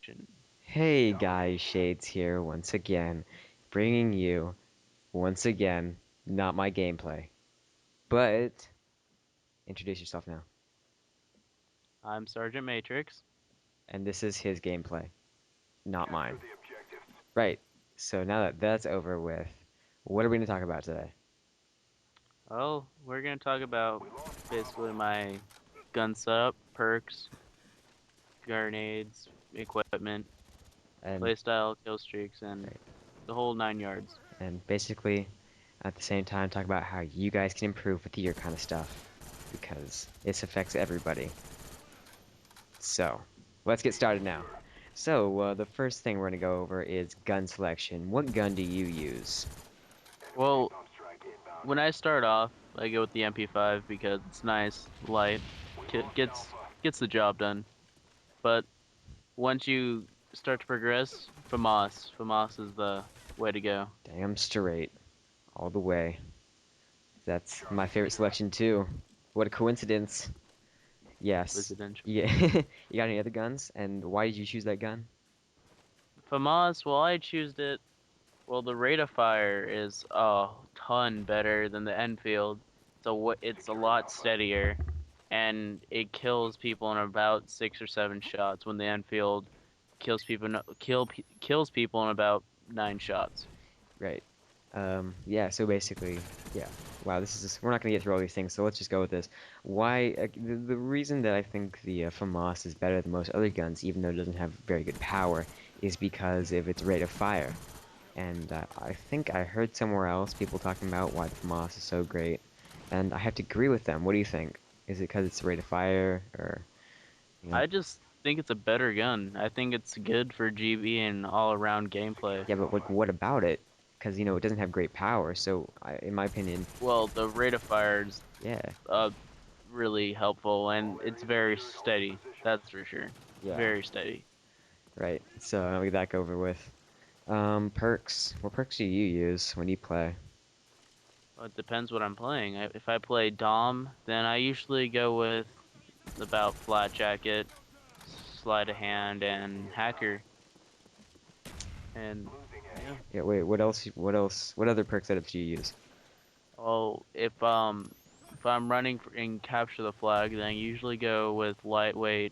Domination. Hey guys, Shades here once again, bringing you, once again, not my gameplay, but introduce yourself now. I'm Sergeant Matrix. And this is his gameplay, not mine. Right, so now that that's over with, what are we going to talk about today? Well, we're gonna talk about basically my gun setup, perks, grenades, equipment, And, playstyle, kill streaks, and right, the whole 9 yards. and basically, at the same time, talk about how you guys can improve with your kind of stuff, because this affects everybody. So, let's get started now. So, the first thing we're going to go over is gun selection. What gun do you use? Well, when I start off, I go with the MP5 because it's nice, light, gets the job done. But once you start to progress, FAMAS is the way to go. Damn straight, all the way. That's my favorite selection too. What a coincidence. Yes. Residential. Yeah. You got any other guns? And why did you choose that gun? FAMAS, well, I choose it. Well, the rate of fire is a ton better than the Enfield. So it's a lot steadier, and it kills people in about 6 or 7 shots. When the Enfield kills people in about 9 shots. Right. Yeah, so basically, yeah. Wow, this is just, we're not gonna get through all these things, so let's just go with this. Why, the reason that I think the FAMAS is better than most other guns, even though it doesn't have very good power, is because of its rate of fire. And I think I heard somewhere else people talking about why the FAMAS is so great, and I have to agree with them. What do you think? Is it because it's the rate of fire, or, you know? I just think it's a better gun. I think it's good for GB and all around gameplay. Yeah, but what about it? Because, it doesn't have great power, so in my opinion, Well, the rate of fire is yeah, uh, really helpful, and it's very steady. That's for sure. yeah, Very steady. right. So now we get that over with. Perks. What perks do you use when you play? Well, it depends what I'm playing. If I play Dom, then I usually go with about Flat Jacket, Sleight of Hand, and Hacker. And yeah. Yeah, wait, what else, what else, what other perk setups do you use? Oh, if I'm running in Capture the Flag, then I usually go with Lightweight,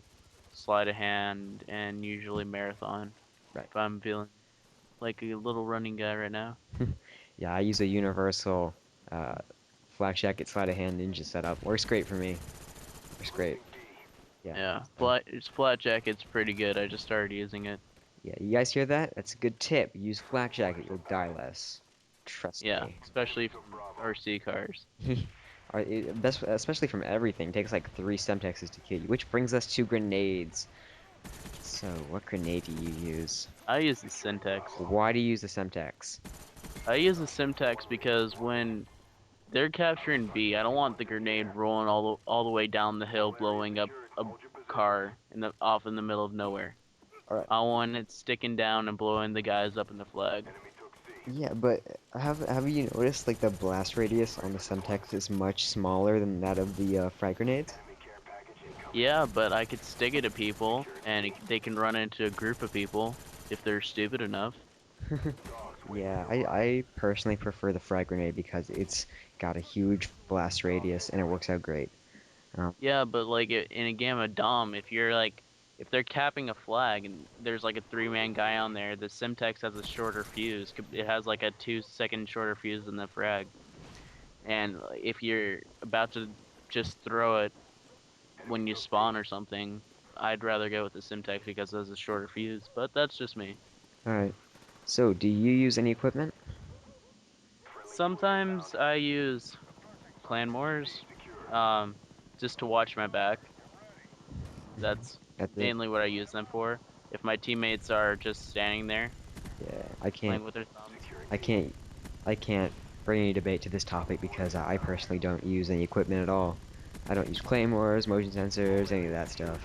Sleight of Hand, and usually Marathon. Right. If I'm feeling like a little running guy right now. Yeah, I use a universal, uh, flak jacket sleight of hand ninja setup. Works great for me. Works great. Yeah. Yeah, So, Flat Jacket's pretty good. I just started using it. yeah, you guys hear that? That's a good tip. Use flak jacket, you'll die less. Trust Yeah, me. especially from RC cars. That's especially from everything. It takes like 3 Semtexes to kill you. Which brings us to grenades. So, what grenade do you use? I use the Syntax. Why do you use the Semtex? I use the Simtex because when they're capturing B, I don't want the grenade rolling all the way down the hill, blowing up a car off in the middle of nowhere. Alright. I want it sticking down and blowing the guys up in the flag. Yeah, but have you noticed like the blast radius on the Semtex is much smaller than that of the frag grenades? Yeah, but I could stick it to people, and they can run into a group of people if they're stupid enough. Yeah, I personally prefer the frag grenade because it's got a huge blast radius and it works out great. Um, Yeah, but like in a game of Dom, if they're capping a flag and there's like a 3-man guy on there, the Simtex has a shorter fuse. It has like a 2-second shorter fuse than the frag. And if you're about to just throw it when you spawn or something, I'd rather go with the Simtex because it has a shorter fuse. But that's just me. Alright. So, do you use any equipment? Sometimes I use Clanmores, um, just to watch my back. That's That's it. mainly what I use them for. If my teammates are just standing there Yeah, I can't playing with their thumbs. I can't I can't bring any debate to this topic because I personally don't use any equipment at all. I don't use claymores, motion sensors, any of that stuff.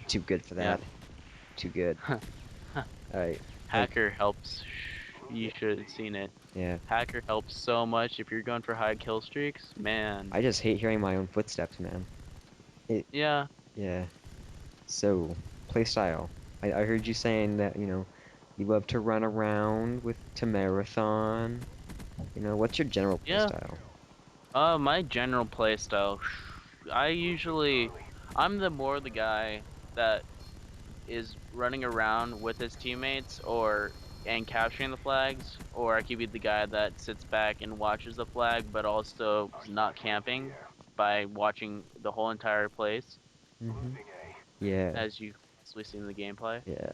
Too good for Yeah. that. Too good. Alright. And Hacker helps. You should have seen it. yeah, Hacker helps so much if you're going for high kill streaks. Man. I just hate hearing my own footsteps, man. It Yeah. yeah. So, playstyle. I heard you saying that, you love to run around with to marathon. What's your general play Yeah. style? My general play style. I usually, I'm the more the guy that is running around with his teammates or and capturing the flags, or I could be the guy that sits back and watches the flag, but also not camping by watching the whole entire place, Hmm. Yeah, as you've possibly seen in the gameplay. yeah.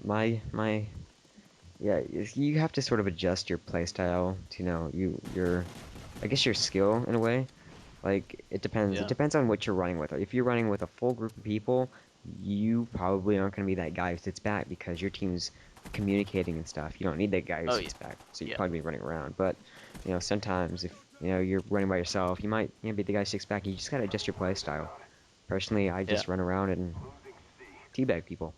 Yeah. You have to sort of adjust your play style to, I guess your skill in a way. Like it depends. It Yeah. depends on what you're running with. If you're running with a full group of people, you probably aren't going to be that guy who sits back because your team's communicating and stuff. You don't need that guy who Oh yeah. sits back, so you'd Yeah. probably be running around. But sometimes if you're running by yourself, you might be the guy who sits back. You just gotta adjust your play style. Personally, I Yeah. just run around and teabag people.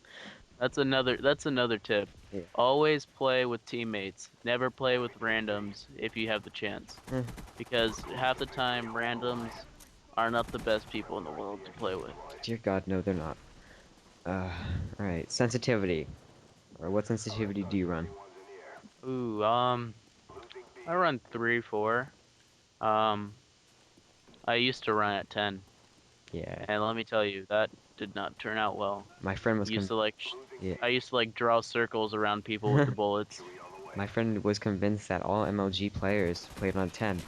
That's another tip. Yeah. Always play with teammates. Never play with randoms if you have the chance. Eh, Because half the time randoms are not the best people in the world to play with. dear God, no, they're not. All right. Sensitivity. Or what sensitivity do you run? Ooh, I run 3-4. Um, I used to run at 10, Yeah. and let me tell you, that did not turn out well. My friend was Used con to like, Yeah. I used to like draw circles around people with the bullets. My friend was convinced that all MLG players played on 10,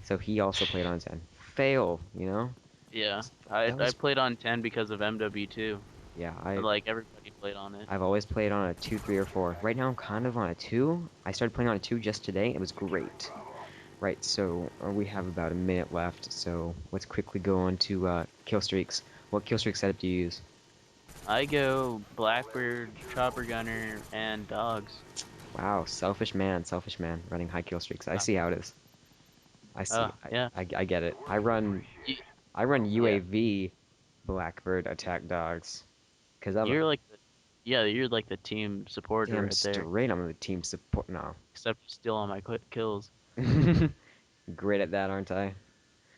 so he also played on 10. Fail. Yeah, I That I was, played on 10 because of MW2. yeah, Like everybody played on it. I've always played on a 2, 3, or 4. Right now I'm kind of on a 2. I started playing on a 2 just today. It was great. Right, so we have about a minute left, so let's quickly go on to kill streaks. What kill streak setup do you use? I go Blackbird, Chopper Gunner, and Dogs. Wow, selfish man, running high kill streaks. I Uh, see how it is. I see. yeah. I get it. You, I run yeah. UAV Blackbird attack dogs because I'm You're like the Yeah, you're like the team supporter damn right there. straight. I'm the team support now. Except you steal all my kills. Great at that, aren't I?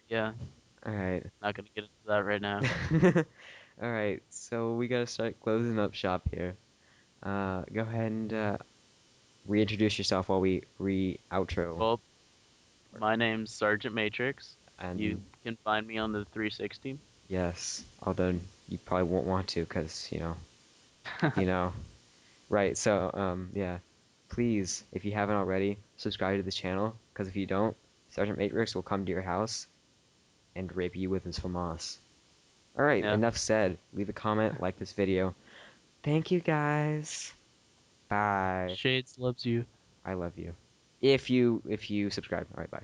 Yeah, All right. not gonna get into that right now. All right. So we gotta start closing up shop here. Go ahead and reintroduce yourself while we re-outro. Well, my name's Sergeant Matrix. And You can find me on the 360. yes, although you probably won't want to, because you know. Right. So yeah. Please, if you haven't already, subscribe to this channel, because if you don't, Sergeant Matrix will come to your house and rape you with his FAMAS. Alright, Yeah. enough said. Leave a comment, like this video. Thank you guys. Bye. Shades loves you. I love you. If you subscribe. Alright, bye.